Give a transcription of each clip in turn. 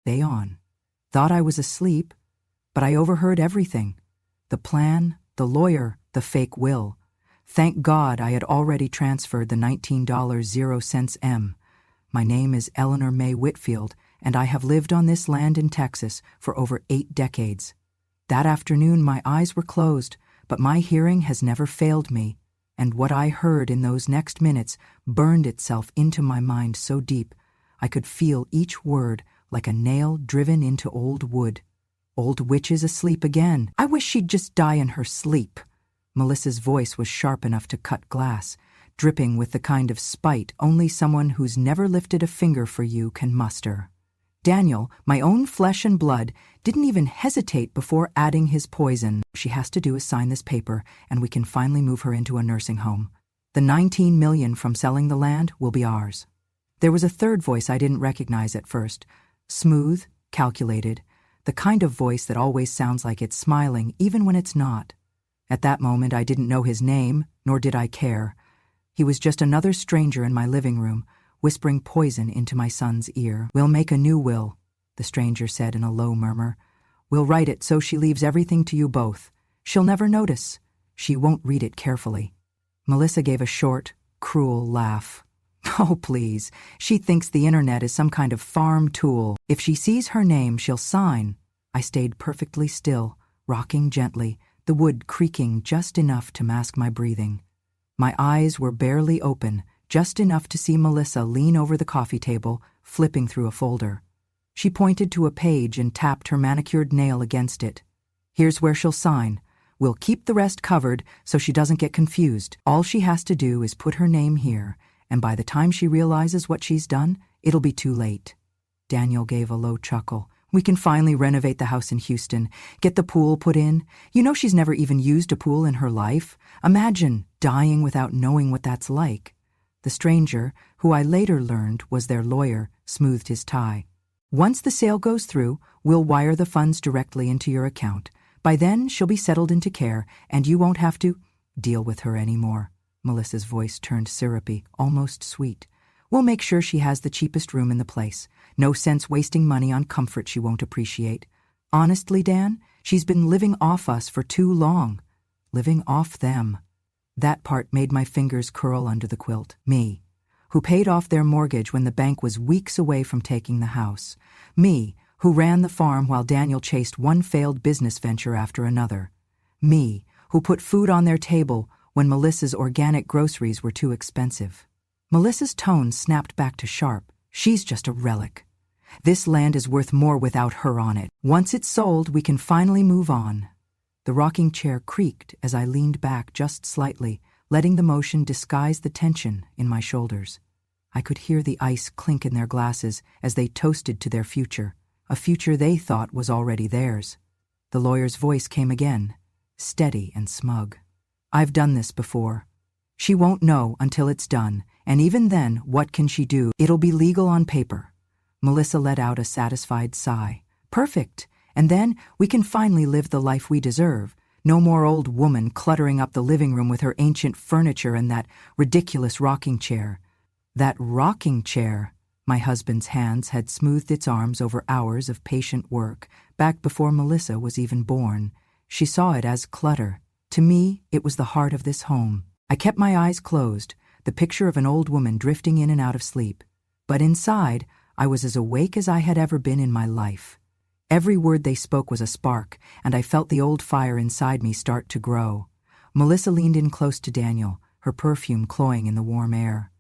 Day on. Thought I was asleep, but I overheard everything. The plan, the lawyer, the fake will. Thank God I had already transferred the $19.00. My name is Eleanor May Whitfield, and I have lived on this land in Texas for over 8 decades. That afternoon my eyes were closed, but my hearing has never failed me, and what I heard in those next minutes burned itself into my mind so deep I could feel each word like a nail driven into old wood. Old witches asleep again. I wish she'd just die in her sleep. Melissa's voice was sharp enough to cut glass, dripping with the kind of spite only someone who's never lifted a finger for you can muster. Daniel, my own flesh and blood, didn't even hesitate before adding his poison. She has to do is sign this paper, and we can finally move her into a nursing home. The $19 million from selling the land will be ours. There was a third voice I didn't recognize at first. Smooth, calculated, the kind of voice that always sounds like it's smiling even when it's not. At that moment I didn't know his name, nor did I care. He was just another stranger in my living room, whispering poison into my son's ear. "We'll make a new will," the stranger said in a low murmur. "We'll write it so she leaves everything to you both. She'll never notice. She won't read it carefully." Melissa gave a short, cruel laugh. "Oh, please. She thinks the internet is some kind of farm tool. If she sees her name, she'll sign." I stayed perfectly still, rocking gently, the wood creaking just enough to mask my breathing. My eyes were barely open, just enough to see Melissa lean over the coffee table, flipping through a folder. She pointed to a page and tapped her manicured nail against it. "Here's where she'll sign. We'll keep the rest covered so she doesn't get confused. All she has to do is put her name here, and by the time she realizes what she's done, it'll be too late." Daniel gave a low chuckle. "We can finally renovate the house in Houston, get the pool put in. You know she's never even used a pool in her life. Imagine dying without knowing what that's like." The stranger, who I later learned was their lawyer, smoothed his tie. "Once the sale goes through, we'll wire the funds directly into your account. By then, she'll be settled into care, and you won't have to deal with her anymore." Melissa's voice turned syrupy, almost sweet. "We'll make sure she has the cheapest room in the place. No sense wasting money on comfort she won't appreciate. Honestly, Dan, she's been living off us for too long. Living off them." That part made my fingers curl under the quilt. Me, who paid off their mortgage when the bank was weeks away from taking the house. Me, who ran the farm while Daniel chased one failed business venture after another. Me, who put food on their table when Melissa's organic groceries were too expensive. Melissa's tone snapped back to sharp. "She's just a relic. This land is worth more without her on it. Once it's sold, we can finally move on." The rocking chair creaked as I leaned back just slightly, letting the motion disguise the tension in my shoulders. I could hear the ice clink in their glasses as they toasted to their future, a future they thought was already theirs. The lawyer's voice came again, steady and smug. "I've done this before. She won't know until it's done, and even then, what can she do? It'll be legal on paper." Melissa let out a satisfied sigh. "Perfect. And then we can finally live the life we deserve. No more old woman cluttering up the living room with her ancient furniture and that ridiculous rocking chair." That rocking chair! My husband's hands had smoothed its arms over hours of patient work, back before Melissa was even born. She saw it as clutter. To me, it was the heart of this home. I kept my eyes closed, the picture of an old woman drifting in and out of sleep. But inside, I was as awake as I had ever been in my life. Every word they spoke was a spark, and I felt the old fire inside me start to grow. Melissa leaned in close to Daniel, her perfume cloying in the warm air.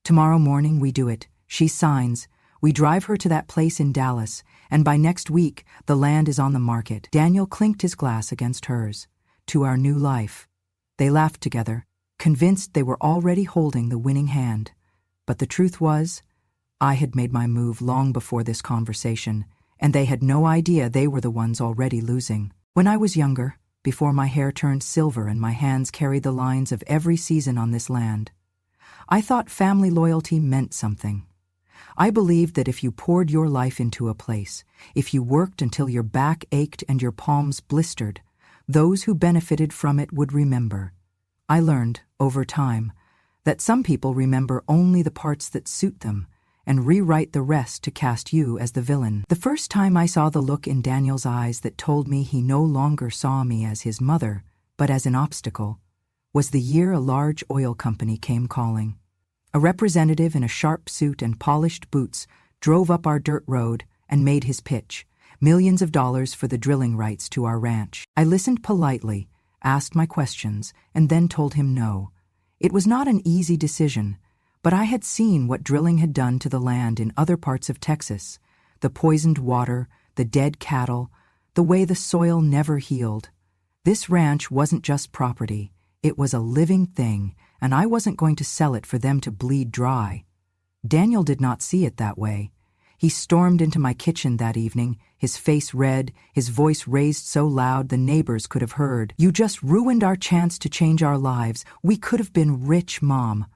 "Tomorrow morning we do it. She signs. We drive her to that place in Dallas, and by next week the land is on the market." Daniel clinked his glass against hers. "To our new life." They laughed together, convinced they were already holding the winning hand. But the truth was, I had made my move long before this conversation, and they had no idea they were the ones already losing. When I was younger, before my hair turned silver and my hands carried the lines of every season on this land, I thought family loyalty meant something. I believed that if you poured your life into a place, if you worked until your back ached and your palms blistered, those who benefited from it would remember. I learned, over time, that some people remember only the parts that suit them, and rewrite the rest to cast you as the villain. The first time I saw the look in Daniel's eyes that told me he no longer saw me as his mother, but as an obstacle, was the year a large oil company came calling. A representative in a sharp suit and polished boots drove up our dirt road and made his pitch, millions of dollars for the drilling rights to our ranch. I listened politely, asked my questions, and then told him no. It was not an easy decision, but I had seen what drilling had done to the land in other parts of Texas, the poisoned water, the dead cattle, the way the soil never healed. This ranch wasn't just property, it was a living thing, and I wasn't going to sell it for them to bleed dry. Daniel did not see it that way. He stormed into my kitchen that evening, his face red, his voice raised so loud the neighbors could have heard. "You just ruined our chance to change our lives. We could have been rich, Mom."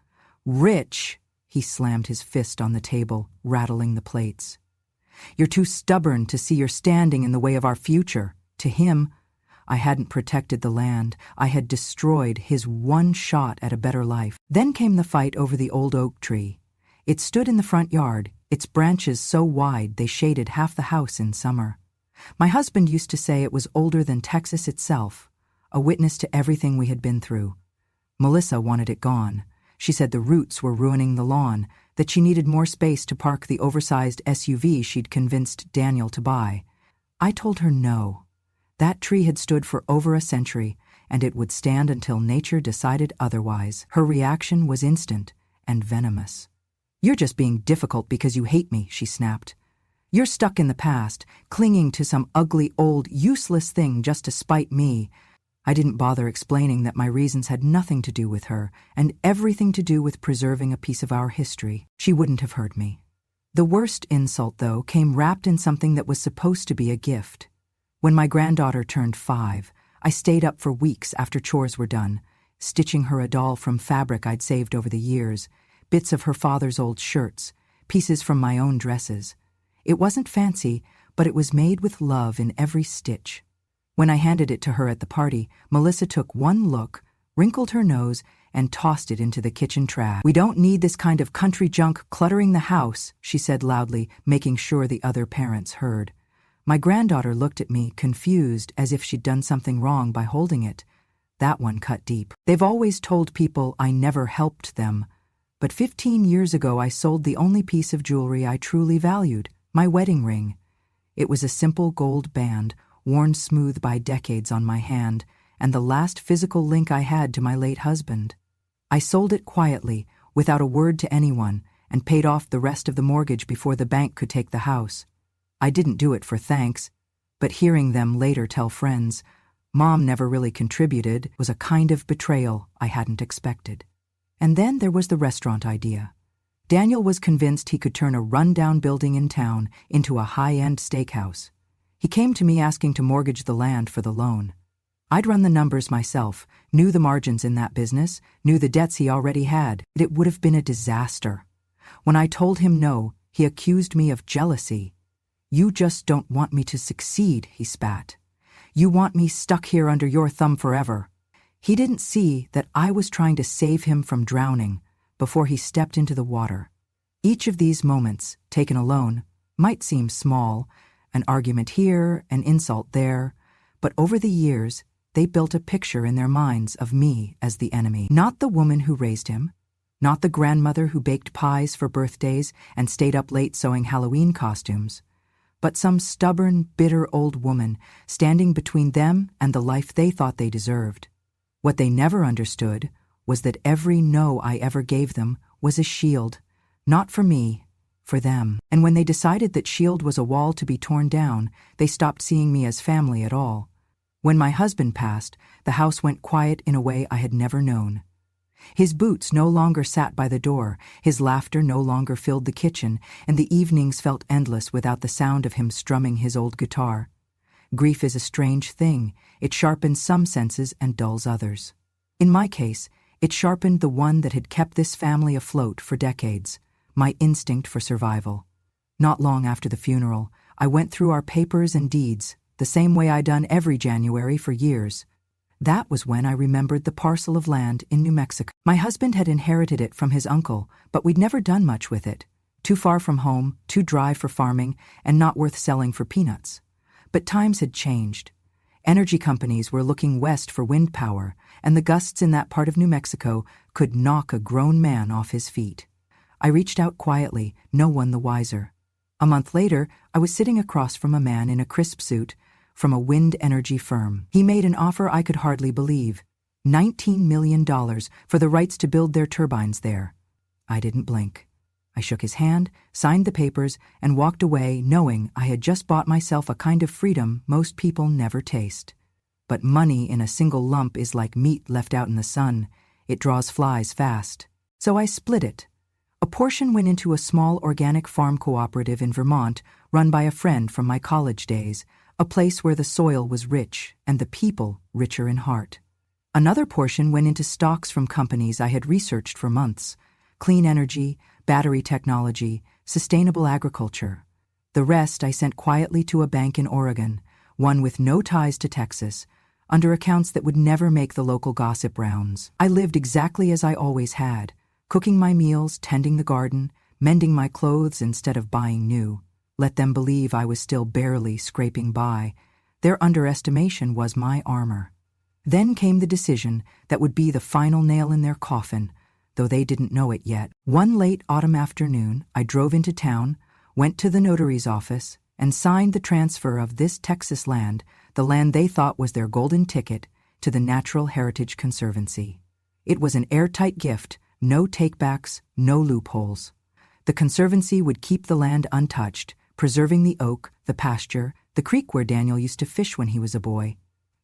"Rich?" He slammed his fist on the table, rattling the plates. "You're too stubborn to see you're standing in the way of our future." To him, I hadn't protected the land. I had destroyed his one shot at a better life. Then came the fight over the old oak tree. It stood in the front yard, its branches so wide they shaded half the house in summer. My husband used to say it was older than Texas itself, a witness to everything we had been through. Melissa wanted it gone. She said the roots were ruining the lawn, that she needed more space to park the oversized SUV she'd convinced Daniel to buy. I told her no. That tree had stood for over a century, and it would stand until nature decided otherwise. Her reaction was instant and venomous. "You're just being difficult because you hate me," she snapped. "You're stuck in the past, clinging to some ugly, old, useless thing just to spite me." I didn't bother explaining that my reasons had nothing to do with her and everything to do with preserving a piece of our history. She wouldn't have heard me. The worst insult, though, came wrapped in something that was supposed to be a gift. When my granddaughter turned 5, I stayed up for weeks after chores were done, stitching her a doll from fabric I'd saved over the years, bits of her father's old shirts, pieces from my own dresses. It wasn't fancy, but it was made with love in every stitch. When I handed it to her at the party, Melissa took one look, wrinkled her nose, and tossed it into the kitchen trash. "We don't need this kind of country junk cluttering the house," she said loudly, making sure the other parents heard. My granddaughter looked at me, confused, as if she'd done something wrong by holding it. That one cut deep. "They've always told people I never helped them. But 15 years ago I sold the only piece of jewelry I truly valued, my wedding ring. It was a simple gold band, worn smooth by decades on my hand, and the last physical link I had to my late husband. I sold it quietly, without a word to anyone, and paid off the rest of the mortgage before the bank could take the house. I didn't do it for thanks, but hearing them later tell friends, Mom never really contributed, was a kind of betrayal I hadn't expected. And then there was the restaurant idea. Daniel was convinced he could turn a run-down building in town into a high-end steakhouse. He came to me asking to mortgage the land for the loan. I'd run the numbers myself, knew the margins in that business, knew the debts he already had. It would have been a disaster. When I told him no, he accused me of jealousy. "You just don't want me to succeed," he spat. "You want me stuck here under your thumb forever." He didn't see that I was trying to save him from drowning before he stepped into the water. Each of these moments, taken alone, might seem small, an argument here, an insult there, but over the years, they built a picture in their minds of me as the enemy. Not the woman who raised him, not the grandmother who baked pies for birthdays and stayed up late sewing Halloween costumes, but some stubborn, bitter old woman standing between them and the life they thought they deserved. What they never understood was that every no I ever gave them was a shield, not for me, for them. And when they decided that shield was a wall to be torn down, they stopped seeing me as family at all. When my husband passed, the house went quiet in a way I had never known. His boots no longer sat by the door, his laughter no longer filled the kitchen, and the evenings felt endless without the sound of him strumming his old guitar. Grief is a strange thing. It sharpens some senses and dulls others. In my case, it sharpened the one that had kept this family afloat for decades, my instinct for survival. Not long after the funeral, I went through our papers and deeds, the same way I'd done every January for years. That was when I remembered the parcel of land in New Mexico. My husband had inherited it from his uncle, but we'd never done much with it. too far from home, too dry for farming, and not worth selling for peanuts. But times had changed. Energy companies were looking west for wind power, and the gusts in that part of New Mexico could knock a grown man off his feet. I reached out quietly, no one the wiser. A month later, I was sitting across from a man in a crisp suit from a wind energy firm. He made an offer I could hardly believe. $19 million for the rights to build their turbines there. I didn't blink. I shook his hand, signed the papers, and walked away knowing I had just bought myself a kind of freedom most people never taste. But money in a single lump is like meat left out in the sun. It draws flies fast. So I split it. A portion went into a small organic farm cooperative in Vermont run by a friend from my college days, a place where the soil was rich and the people richer in heart. Another portion went into stocks from companies I had researched for months: clean energy, battery technology, sustainable agriculture. The rest I sent quietly to a bank in Oregon, one with no ties to Texas, under accounts that would never make the local gossip rounds. I lived exactly as I always had, cooking my meals, tending the garden, mending my clothes instead of buying new. Let them believe I was still barely scraping by. Their underestimation was my armor. Then came the decision that would be the final nail in their coffin, though they didn't know it yet. One late autumn afternoon, I drove into town, went to the notary's office, and signed the transfer of this Texas land, the land they thought was their golden ticket, to the Natural Heritage Conservancy. It was an airtight gift, no takebacks, no loopholes. The Conservancy would keep the land untouched, preserving the oak, the pasture, the creek where Daniel used to fish when he was a boy.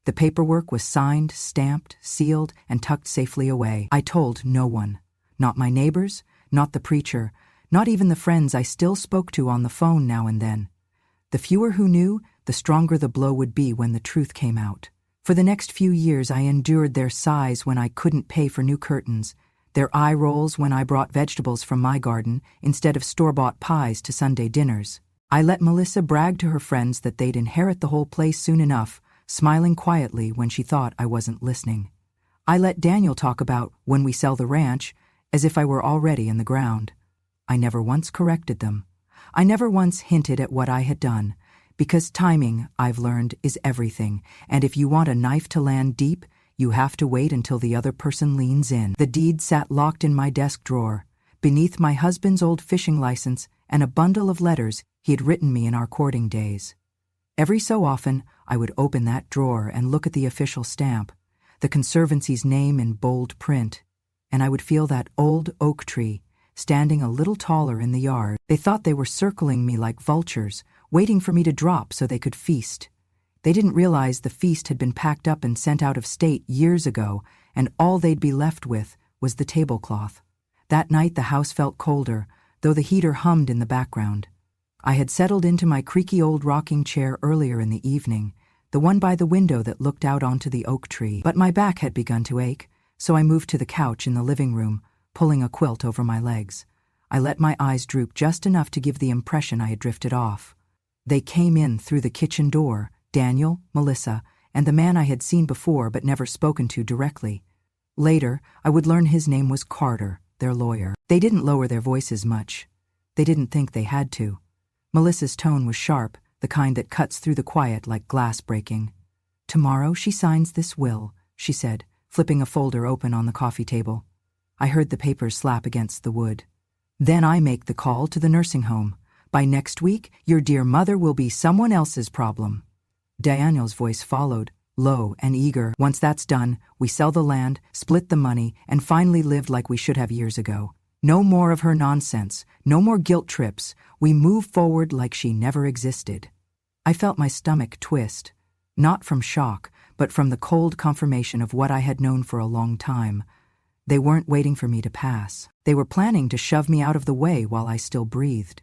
The paperwork was signed, stamped, sealed, and tucked safely away. I told no one. Not my neighbors, not the preacher, not even the friends I still spoke to on the phone now and then. The fewer who knew, the stronger the blow would be when the truth came out. For the next few years I endured their sighs when I couldn't pay for new curtains, their eye rolls when I brought vegetables from my garden instead of store-bought pies to Sunday dinners. I let Melissa brag to her friends that they'd inherit the whole place soon enough, smiling quietly when she thought I wasn't listening. I let Daniel talk about when we sell the ranch as if I were already in the ground. I never once corrected them. I never once hinted at what I had done, because timing, I've learned, is everything, and if you want a knife to land deep, you have to wait until the other person leans in. The deed sat locked in my desk drawer, beneath my husband's old fishing license and a bundle of letters he had written me in our courting days. Every so often, I would open that drawer and look at the official stamp, the Conservancy's name in bold print, and I would feel that old oak tree standing a little taller in the yard. They thought they were circling me like vultures, waiting for me to drop so they could feast. They didn't realize the feast had been packed up and sent out of state years ago, and all they'd be left with was the tablecloth. That night the house felt colder, though the heater hummed in the background. I had settled into my creaky old rocking chair earlier in the evening, the one by the window that looked out onto the oak tree. But my back had begun to ache, so I moved to the couch in the living room, pulling a quilt over my legs. I let my eyes droop just enough to give the impression I had drifted off. They came in through the kitchen door, Daniel, Melissa, and the man I had seen before but never spoken to directly. Later, I would learn his name was Carter, their lawyer. They didn't lower their voices much. They didn't think they had to. Melissa's tone was sharp, the kind that cuts through the quiet like glass breaking. "Tomorrow she signs this will," she said, flipping a folder open on the coffee table. I heard the papers slap against the wood. "Then I make the call to the nursing home. By next week, your dear mother will be someone else's problem." Daniel's voice followed, low and eager. "Once that's done, we sell the land, split the money, and finally lived like we should have years ago. No more of her nonsense, no more guilt trips. We move forward like she never existed." I felt my stomach twist, not from shock, but from the cold confirmation of what I had known for a long time. They weren't waiting for me to pass. They were planning to shove me out of the way while I still breathed.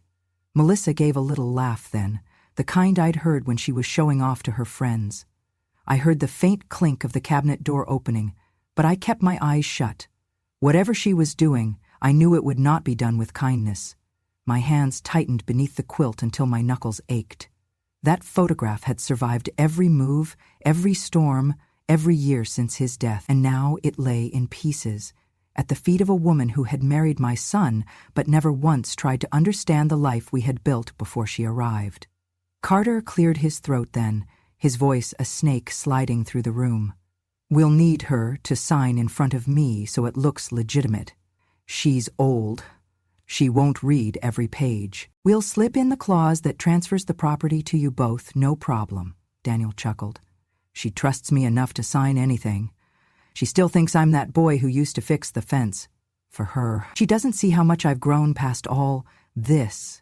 Melissa gave a little laugh then, the kind I'd heard when she was showing off to her friends. I heard the faint clink of the cabinet door opening, but I kept my eyes shut. Whatever she was doing, I knew it would not be done with kindness. My hands tightened beneath the quilt until my knuckles ached. That photograph had survived every move, every storm, every year since his death, and now it lay in pieces, at the feet of a woman who had married my son but never once tried to understand the life we had built before she arrived. Carter cleared his throat then, his voice a snake sliding through the room. We'll need her to sign in front of me so it looks legitimate. She's old. She won't read every page. We'll slip in the clause that transfers the property to you both, no problem, Daniel chuckled. She trusts me enough to sign anything. She still thinks I'm that boy who used to fix the fence. For her, she doesn't see how much I've grown past all this.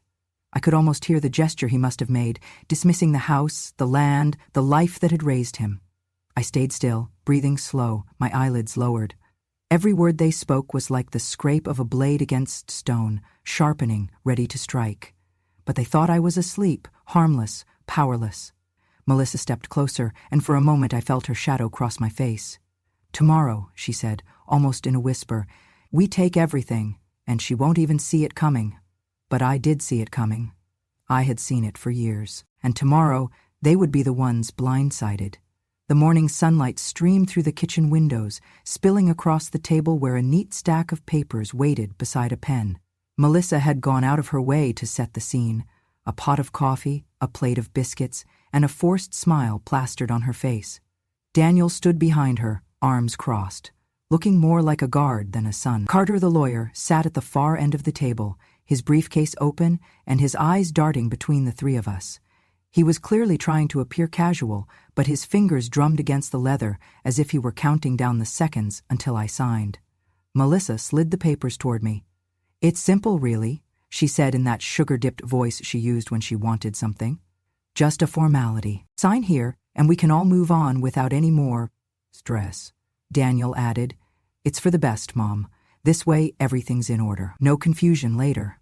I could almost hear the gesture he must have made, dismissing the house, the land, the life that had raised him. I stayed still, breathing slow, my eyelids lowered. Every word they spoke was like the scrape of a blade against stone, sharpening, ready to strike. But they thought I was asleep, harmless, powerless. Melissa stepped closer, and for a moment I felt her shadow cross my face. Tomorrow, she said, almost in a whisper, we take everything, and she won't even see it coming. But I did see it coming. I had seen it for years, and tomorrow they would be the ones blindsided. The morning sunlight streamed through the kitchen windows, spilling across the table where a neat stack of papers waited beside a pen. Melissa had gone out of her way to set the scene. A pot of coffee, a plate of biscuits, and a forced smile plastered on her face. Daniel stood behind her, arms crossed, looking more like a guard than a son. Carter the lawyer sat at the far end of the table, his briefcase open and his eyes darting between the three of us. He was clearly trying to appear casual, but his fingers drummed against the leather as if he were counting down the seconds until I signed. Melissa slid the papers toward me. It's simple, really, she said in that sugar-dipped voice she used when she wanted something. Just a formality. Sign here, and we can all move on without any more stress. Daniel added, It's for the best, Mom. This way, everything's in order. No confusion later.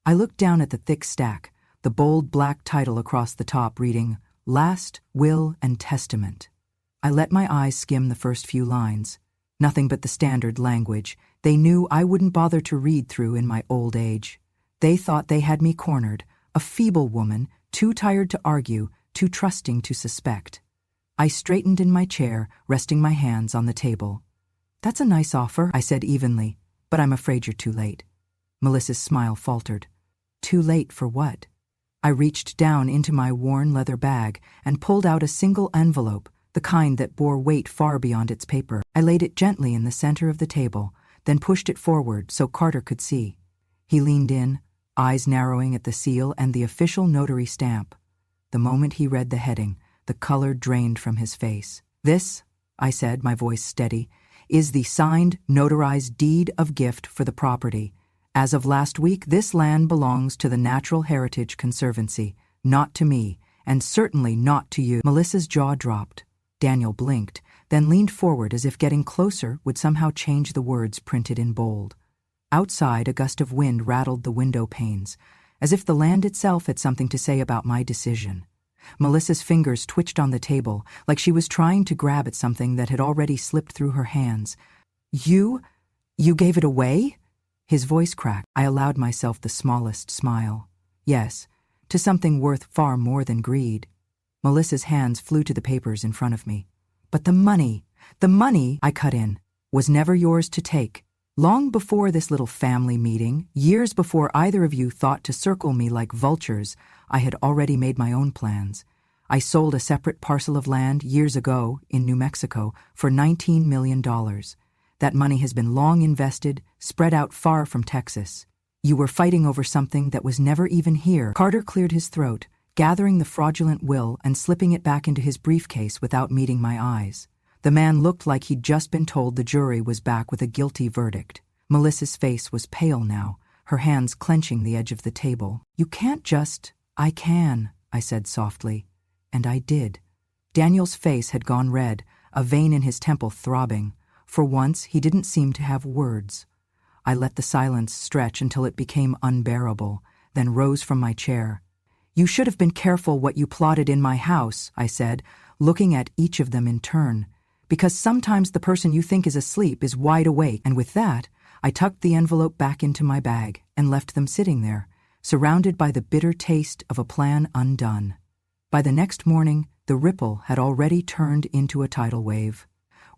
I looked down at the thick stack, the bold black title across the top reading, Last, Will, and Testament. I let my eyes skim the first few lines. Nothing but the standard language. They knew I wouldn't bother to read through in my old age. They thought they had me cornered, a feeble woman, too tired to argue, too trusting to suspect. I straightened in my chair, resting my hands on the table. That's a nice offer, I said evenly, but I'm afraid you're too late. Melissa's smile faltered. Too late for what? I reached down into my worn leather bag and pulled out a single envelope, the kind that bore weight far beyond its paper. I laid it gently in the center of the table, then pushed it forward so Carter could see. He leaned in, eyes narrowing at the seal and the official notary stamp. The moment he read the heading, the color drained from his face. This, I said, my voice steady, is the signed, notarized deed of gift for the property. As of last week, this land belongs to the Natural Heritage Conservancy, not to me, and certainly not to you. Melissa's jaw dropped. Daniel blinked, then leaned forward as if getting closer would somehow change the words printed in bold. Outside, a gust of wind rattled the window panes, as if the land itself had something to say about my decision. Melissa's fingers twitched on the table, like she was trying to grab at something that had already slipped through her hands. You gave it away? His voice cracked. I allowed myself the smallest smile. Yes, to something worth far more than greed. Melissa's hands flew to the papers in front of me. But the money, I cut in, was never yours to take. Long before this little family meeting, years before either of you thought to circle me like vultures, I had already made my own plans. I sold a separate parcel of land years ago in New Mexico for $19 million. That money has been long invested, spread out far from Texas. You were fighting over something that was never even here. Carter cleared his throat, gathering the fraudulent will and slipping it back into his briefcase without meeting my eyes. The man looked like he'd just been told the jury was back with a guilty verdict. Melissa's face was pale now, her hands clenching the edge of the table. You can't just... I can, I said softly. And I did. Daniel's face had gone red, a vein in his temple throbbing. For once, he didn't seem to have words. I let the silence stretch until it became unbearable, then rose from my chair. You should have been careful what you plotted in my house, I said, looking at each of them in turn. Because sometimes the person you think is asleep is wide awake, and with that, I tucked the envelope back into my bag and left them sitting there, surrounded by the bitter taste of a plan undone. By the next morning, the ripple had already turned into a tidal wave.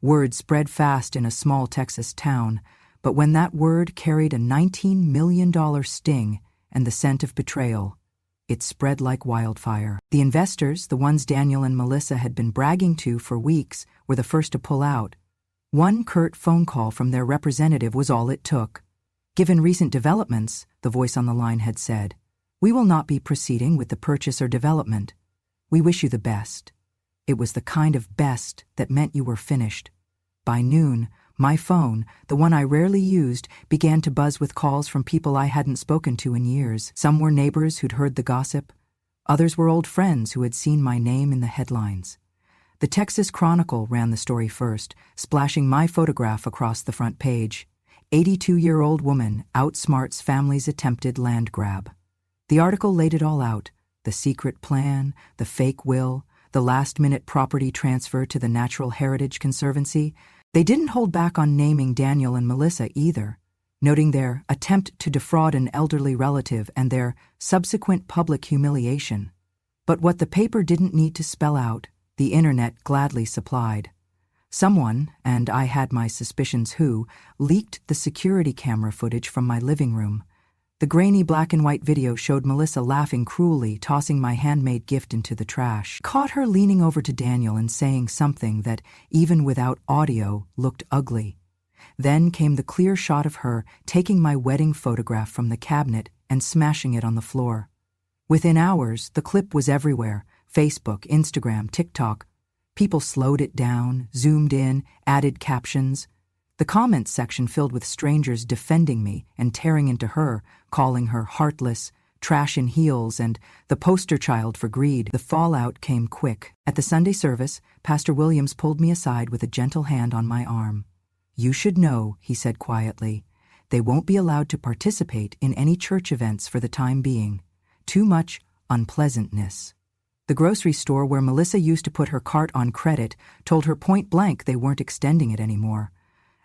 Word spread fast in a small Texas town. But when that word carried a $19 million sting and the scent of betrayal, it spread like wildfire. The investors, the ones Daniel and Melissa had been bragging to for weeks, were the first to pull out. One curt phone call from their representative was all it took. Given recent developments, the voice on the line had said, "We will not be proceeding with the purchase or development. We wish you the best." It was the kind of best that meant you were finished. By noon, my phone, the one I rarely used, began to buzz with calls from people I hadn't spoken to in years. Some were neighbors who'd heard the gossip. Others were old friends who had seen my name in the headlines. The Texas Chronicle ran the story first, splashing my photograph across the front page. 82-year-old woman outsmarts family's attempted land grab. The article laid it all out: the secret plan, the fake will, the last-minute property transfer to the Natural Heritage Conservancy. They didn't hold back on naming Daniel and Melissa either, noting their attempt to defraud an elderly relative and their subsequent public humiliation. But what the paper didn't need to spell out, the internet gladly supplied. Someone, and I had my suspicions who, leaked the security camera footage from my living room. The grainy black and white video showed Melissa laughing cruelly, tossing my handmade gift into the trash. Caught her leaning over to Daniel and saying something that, even without audio, looked ugly. Then came the clear shot of her taking my wedding photograph from the cabinet and smashing it on the floor. Within hours, the clip was everywhere: Facebook, Instagram, TikTok. People slowed it down, zoomed in, added captions. The comments section filled with strangers defending me and tearing into her, calling her heartless, trash in heels, and the poster child for greed. The fallout came quick. At the Sunday service, Pastor Williams pulled me aside with a gentle hand on my arm. "You should know," he said quietly, "they won't be allowed to participate in any church events for the time being. Too much unpleasantness." The grocery store where Melissa used to put her cart on credit told her point blank they weren't extending it anymore.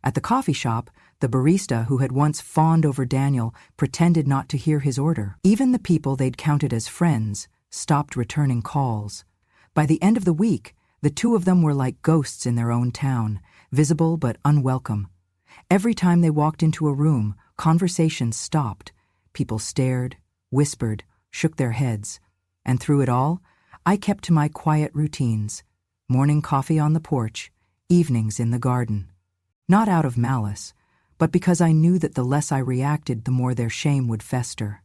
At the coffee shop, the barista who had once fawned over Daniel pretended not to hear his order. Even the people they'd counted as friends stopped returning calls. By the end of the week, the two of them were like ghosts in their own town, visible but unwelcome. Every time they walked into a room, conversations stopped. People stared, whispered, shook their heads. And through it all, I kept to my quiet routines: morning coffee on the porch, evenings in the garden. Not out of malice, but because I knew that the less I reacted, the more their shame would fester.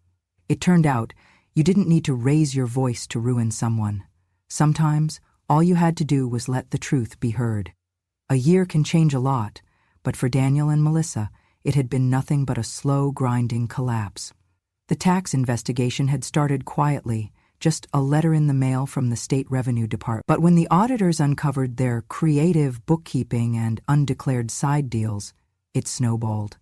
It turned out, you didn't need to raise your voice to ruin someone. Sometimes, all you had to do was let the truth be heard. A year can change a lot, but for Daniel and Melissa, it had been nothing but a slow, grinding collapse. The tax investigation had started quietly, just a letter in the mail from the State Revenue Department. But when the auditors uncovered their creative bookkeeping and undeclared side deals, it snowballed.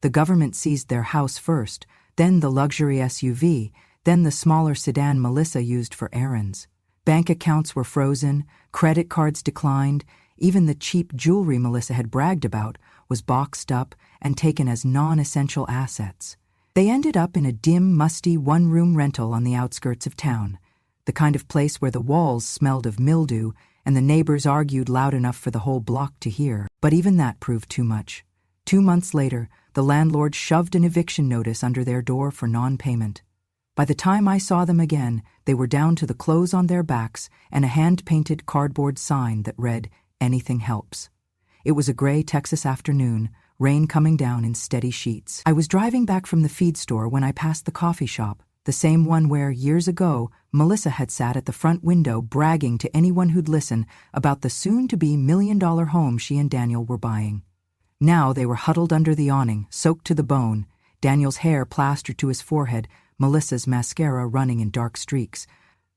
The government seized their house first, then the luxury SUV, then the smaller sedan Melissa used for errands. Bank accounts were frozen, credit cards declined, even the cheap jewelry Melissa had bragged about was boxed up and taken as non-essential assets. They ended up in a dim, musty one-room rental on the outskirts of town, the kind of place where the walls smelled of mildew and the neighbors argued loud enough for the whole block to hear. But even that proved too much. 2 months later, the landlord shoved an eviction notice under their door for non-payment. By the time I saw them again, they were down to the clothes on their backs and a hand-painted cardboard sign that read, "Anything helps." It was a gray Texas afternoon, rain coming down in steady sheets. I was driving back from the feed store when I passed the coffee shop, the same one where, years ago, Melissa had sat at the front window bragging to anyone who'd listen about the soon-to-be million-dollar home she and Daniel were buying. Now they were huddled under the awning, soaked to the bone, Daniel's hair plastered to his forehead, Melissa's mascara running in dark streaks.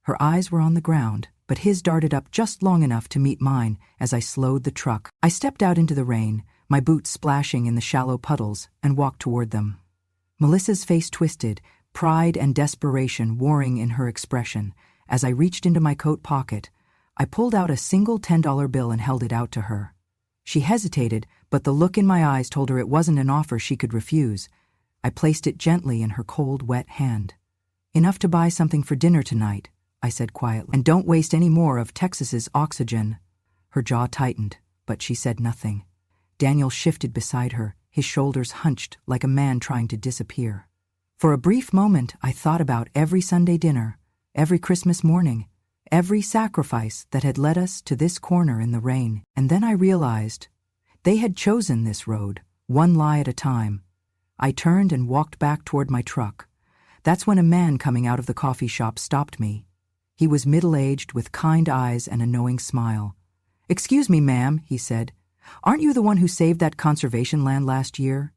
Her eyes were on the ground, but his darted up just long enough to meet mine as I slowed the truck. I stepped out into the rain, my boots splashing in the shallow puddles, and walked toward them. Melissa's face twisted, pride and desperation warring in her expression. As I reached into my coat pocket, I pulled out a single $10 bill and held it out to her. She hesitated, but the look in my eyes told her it wasn't an offer she could refuse. I placed it gently in her cold, wet hand. "Enough to buy something for dinner tonight," I said quietly. "And don't waste any more of Texas's oxygen." Her jaw tightened, but she said nothing. Daniel shifted beside her, his shoulders hunched like a man trying to disappear. For a brief moment, I thought about every Sunday dinner, every Christmas morning, every sacrifice that had led us to this corner in the rain, and then I realized they had chosen this road, one lie at a time. I turned and walked back toward my truck. That's when a man coming out of the coffee shop stopped me. He was middle-aged with kind eyes and a knowing smile. "Excuse me, ma'am," he said. "Aren't you the one who saved that conservation land last year?"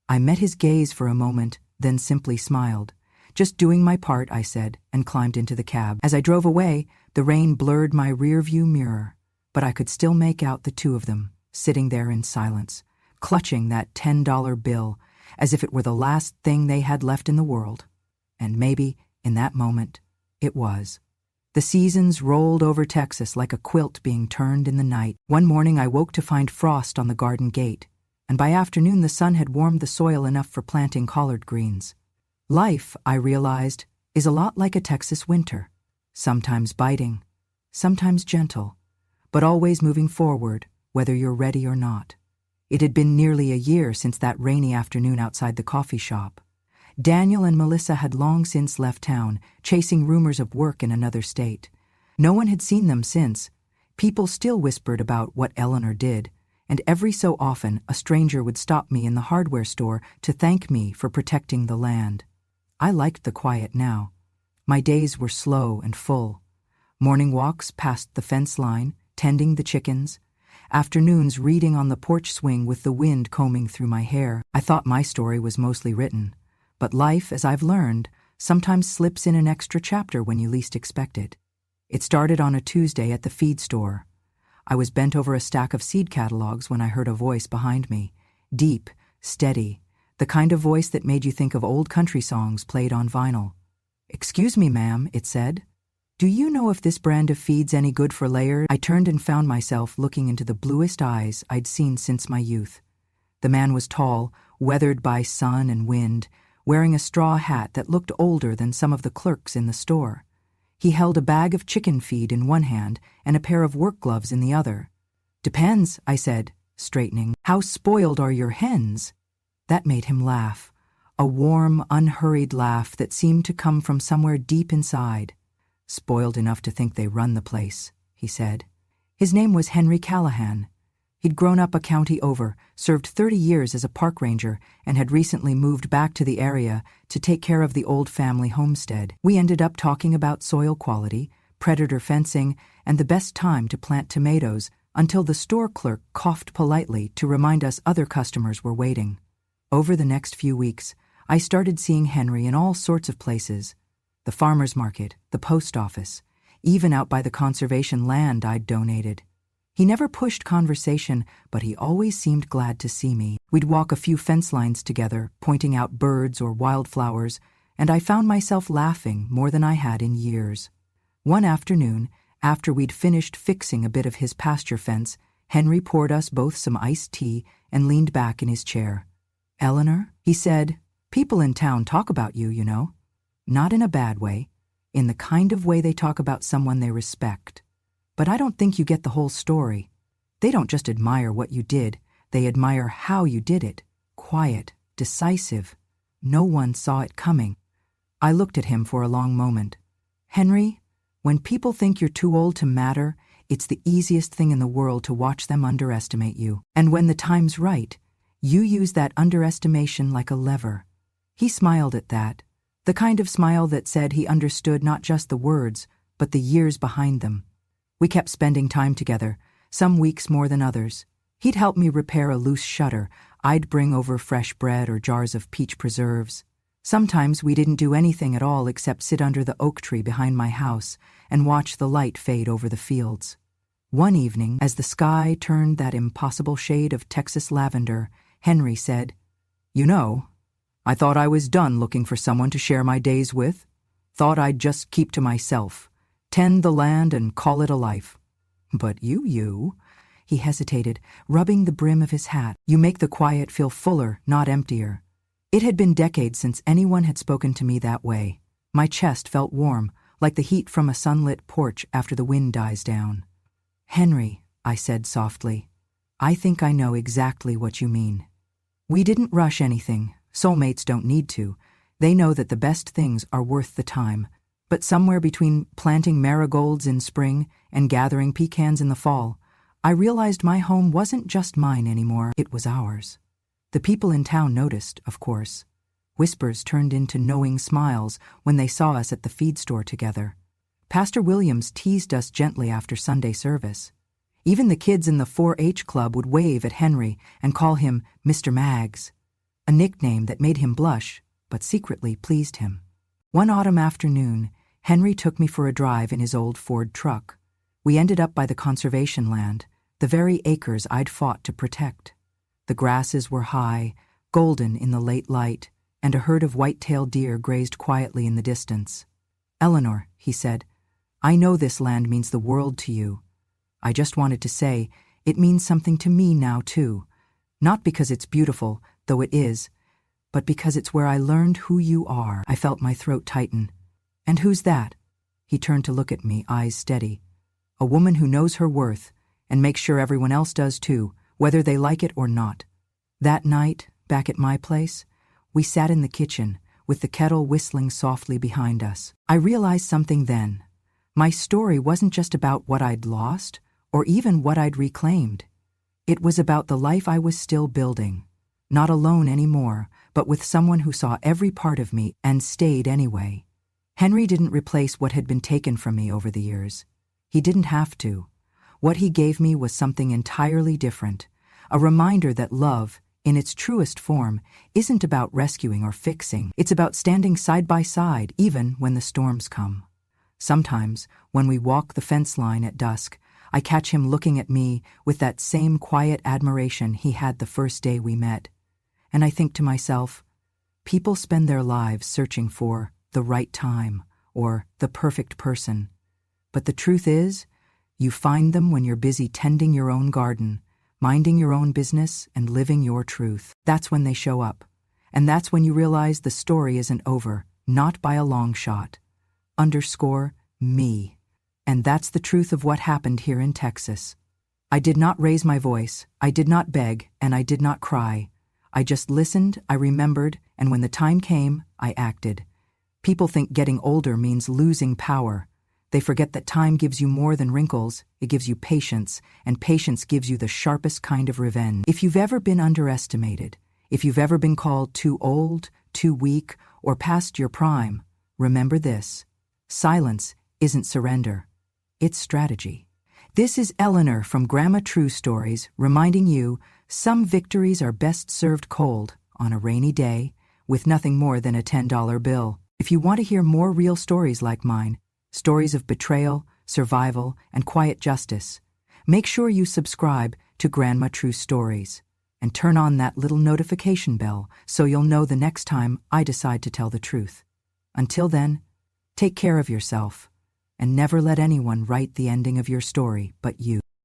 I met his gaze for a moment, then simply smiled. "Just doing my part," I said, and climbed into the cab. As I drove away, the rain blurred my rear-view mirror, but I could still make out the two of them, sitting there in silence, clutching that $10 bill as if it were the last thing they had left in the world. And maybe, in that moment, it was. The seasons rolled over Texas like a quilt being turned in the night. One morning I woke to find frost on the garden gate, and by afternoon the sun had warmed the soil enough for planting collard greens. Life, I realized, is a lot like a Texas winter, sometimes biting, sometimes gentle, but always moving forward, whether you're ready or not. It had been nearly a year since that rainy afternoon outside the coffee shop. Daniel and Melissa had long since left town, chasing rumors of work in another state. No one had seen them since. People still whispered about what Eleanor did, and every so often a stranger would stop me in the hardware store to thank me for protecting the land. I liked the quiet now. My days were slow and full. Morning walks past the fence line, tending the chickens. Afternoons reading on the porch swing with the wind combing through my hair. I thought my story was mostly written. But life, as I've learned, sometimes slips in an extra chapter when you least expect it. It started on a Tuesday at the feed store. I was bent over a stack of seed catalogs when I heard a voice behind me, deep, steady, the kind of voice that made you think of old country songs played on vinyl. "Excuse me, ma'am," it said. "Do you know if this brand of feed's any good for layers?" I turned and found myself looking into the bluest eyes I'd seen since my youth. The man was tall, weathered by sun and wind, wearing a straw hat that looked older than some of the clerks in the store. He held a bag of chicken feed in one hand and a pair of work gloves in the other. "Depends," I said, straightening. "How spoiled are your hens?" That made him laugh, a warm, unhurried laugh that seemed to come from somewhere deep inside. "Spoiled enough to think they run the place," he said. His name was Henry Callahan. He'd grown up a county over, served 30 years as a park ranger, and had recently moved back to the area to take care of the old family homestead. We ended up talking about soil quality, predator fencing, and the best time to plant tomatoes until the store clerk coughed politely to remind us other customers were waiting. Over the next few weeks, I started seeing Henry in all sorts of places. The farmer's market, the post office, even out by the conservation land I'd donated. He never pushed conversation, but he always seemed glad to see me. We'd walk a few fence lines together, pointing out birds or wildflowers, and I found myself laughing more than I had in years. One afternoon, after we'd finished fixing a bit of his pasture fence, Henry poured us both some iced tea and leaned back in his chair. "Eleanor," he said, "people in town talk about you, you know. Not in a bad way, in the kind of way they talk about someone they respect. But I don't think you get the whole story. They don't just admire what you did, they admire how you did it. Quiet, decisive. No one saw it coming." I looked at him for a long moment. "Henry, when people think you're too old to matter, it's the easiest thing in the world to watch them underestimate you. And when the time's right, you use that underestimation like a lever." He smiled at that, the kind of smile that said he understood not just the words, but the years behind them. We kept spending time together, some weeks more than others. He'd help me repair a loose shutter. I'd bring over fresh bread or jars of peach preserves. Sometimes we didn't do anything at all except sit under the oak tree behind my house and watch the light fade over the fields. One evening, as the sky turned that impossible shade of Texas lavender, Henry said, "You know, I thought I was done looking for someone to share my days with. Thought I'd just keep to myself, tend the land and call it a life. But you, he hesitated, rubbing the brim of his hat. You make the quiet feel fuller, not emptier." It had been decades since anyone had spoken to me that way. My chest felt warm, like the heat from a sunlit porch after the wind dies down. "Henry," I said softly, "I think I know exactly what you mean." We didn't rush anything. Soulmates don't need to. They know that the best things are worth the time. But somewhere between planting marigolds in spring and gathering pecans in the fall, I realized my home wasn't just mine anymore, it was ours. The people in town noticed, of course. Whispers turned into knowing smiles when they saw us at the feed store together. Pastor Williams teased us gently after Sunday service. Even the kids in the 4-H club would wave at Henry and call him Mr. Maggs, a nickname that made him blush, but secretly pleased him. One autumn afternoon, Henry took me for a drive in his old Ford truck. We ended up by the conservation land, the very acres I'd fought to protect. The grasses were high, golden in the late light, and a herd of white-tailed deer grazed quietly in the distance. "Eleanor," he said, "I know this land means the world to you. I just wanted to say, it means something to me now too. Not because it's beautiful, though it is, but because it's where I learned who you are." I felt my throat tighten. "And who's that?" He turned to look at me, eyes steady. "A woman who knows her worth, and makes sure everyone else does too, whether they like it or not." That night, back at my place, we sat in the kitchen, with the kettle whistling softly behind us. I realized something then. My story wasn't just about what I'd lost, or even what I'd reclaimed. It was about the life I was still building. Not alone anymore, but with someone who saw every part of me and stayed anyway. Henry didn't replace what had been taken from me over the years. He didn't have to. What he gave me was something entirely different, a reminder that love, in its truest form, isn't about rescuing or fixing. It's about standing side by side, even when the storms come. Sometimes, when we walk the fence line at dusk, I catch him looking at me with that same quiet admiration he had the first day we met. And I think to myself, people spend their lives searching for the right time or the perfect person. But the truth is, you find them when you're busy tending your own garden, minding your own business, and living your truth. That's when they show up. And that's when you realize the story isn't over, not by a long shot. _me. And that's the truth of what happened here in Texas. I did not raise my voice, I did not beg, and I did not cry. I just listened, I remembered, and when the time came, I acted. People think getting older means losing power. They forget that time gives you more than wrinkles, it gives you patience, and patience gives you the sharpest kind of revenge. If you've ever been underestimated, if you've ever been called too old, too weak, or past your prime, remember this: silence isn't surrender. It's strategy. This is Eleanor from Grandma True Stories, reminding you some victories are best served cold on a rainy day with nothing more than a $10 bill. If you want to hear more real stories like mine, stories of betrayal, survival, and quiet justice, make sure you subscribe to Grandma True Stories and turn on that little notification bell so you'll know the next time I decide to tell the truth. Until then, take care of yourself. And never let anyone write the ending of your story but you.